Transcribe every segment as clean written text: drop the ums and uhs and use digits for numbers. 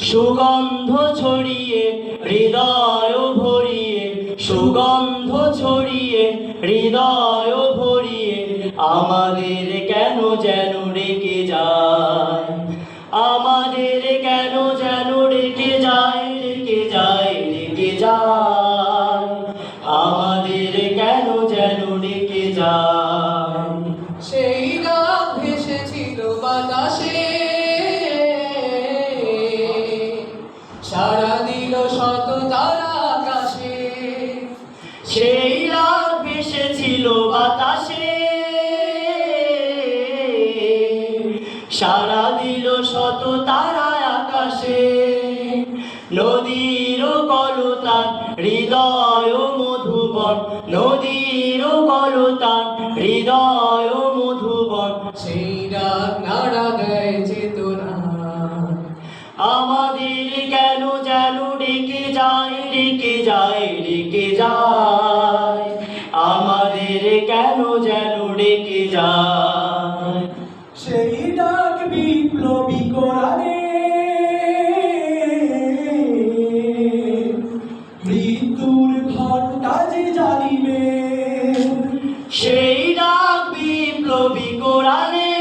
সুগন্ধ ছড়িয়ে হৃদয় ভরিয়ে, সুগন্ধ ছড়িয়ে হৃদয় ভরিয়ে আমাদের কেন যেন রেখে যায়, আমাদের কেন যেন রেখে যায়, রেখে যায়, রেখে যায়, আমাদের কেন যেন রেখে যায়। সেই রাত ভেসেছিল বাতাসে, সাড়া দিল শত তারা আকাশে। সেই রাত ভেসেছিল বাতাসে, সাড়া দিল শত তারা আকাশে। নদীর কলতান হৃদয় মধুবন, নদীর কলতান হৃদয় মধুবন। সেই রাত নাড়া দেয় চেতনা, আমাদের কেন যেন রেখে যায়, রেখে যায়, রেখে যায়, আমাদের কেন যেন রেখে যায়। সেই ডাক বিপ্লবী কোরআনে, মৃত্যুর ঘণ্টা যে জ্বালিবে। সেই ডাক বিপ্লবী কোরআনে,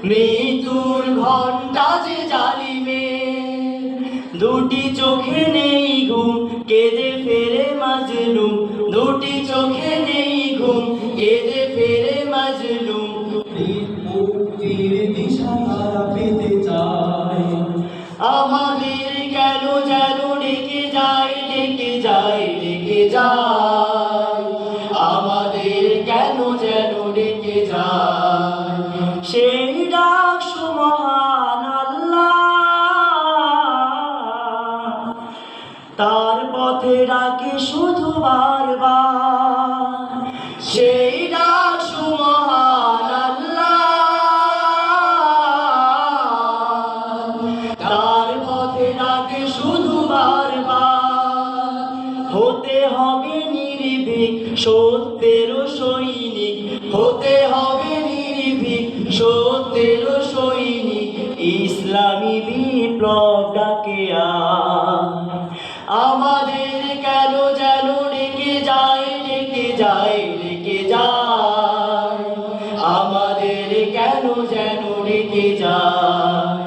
মৃত্যুর ঘণ্টা যে জ্বালিবে। দুটি চোখে নেই ঘুম, কেঁদে ফেরে মাজলুম, দুটি চোখে নেই ঘুম, কেঁদে ফেরে মাজলুম। মুক্তির দিশা তারা পেতে চায়, আমাদের কেন যেন রেখে যায়, রেখে যায়, রেখে যায়, আমাদের কেন যেন রেখে যায়। সেই ডাক সুবহান আল্লাহ, তার পথে ডাকে শুধু বারবার। সেই ডাক সুবহান আল্লাহ, তার পথে ডাকে শুধু বারবার। হতে হবে নির্ভীক সত্যের সৈনিক, হতে হবে নির্ভীক সত্যের সৈনিক। ইসলামী বিপ্লব ডাকে আমাদের কেন যেন রেখে যায়, রেখে যায়, রেখে যায়, আমাদের কেন যেন রেখে যায়,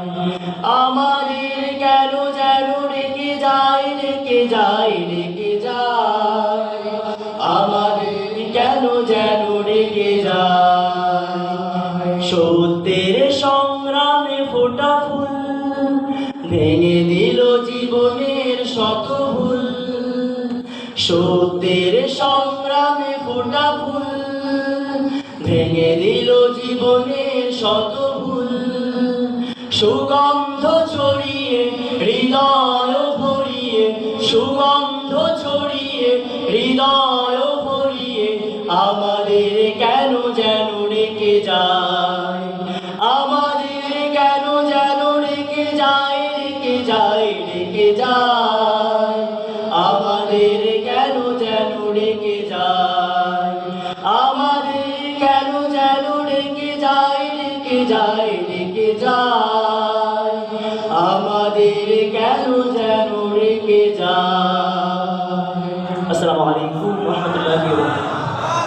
আমাদের কেন যেন রেখে যায়, রেখে যায়, রেখে যায়, আমাদের কেন যেন রেখে যায়। সত্যের সংগ্রামে ফোটা ফুল ভেঙে দিল জীবনের শত ভুল, সত্যের সংগ্রামে ফোটা ফুল ভেঙে দিল জীবনের শত ভুল। সুগন্ধ ছড়িয়ে হৃদয় ভরিয়ে, সুগন্ধ ছড়িয়ে হৃদয় ভরিয়ে আমাদের কেন যেন রেখে যায়, আমাদের কেন যেন রেখে যায়, রেখে যায়, রেখে যায়, আমাদের কেন যেন রেখে যায়, আমাদের কেন যেন রেখে যায়, রেখে যায়, রেখে যায়, আমাদের কেন যেন রেখে যায়। আসসালামু আলাইকুম ওয়া রাহমাতুল্লাহি ওয়া বারাকাতুহু।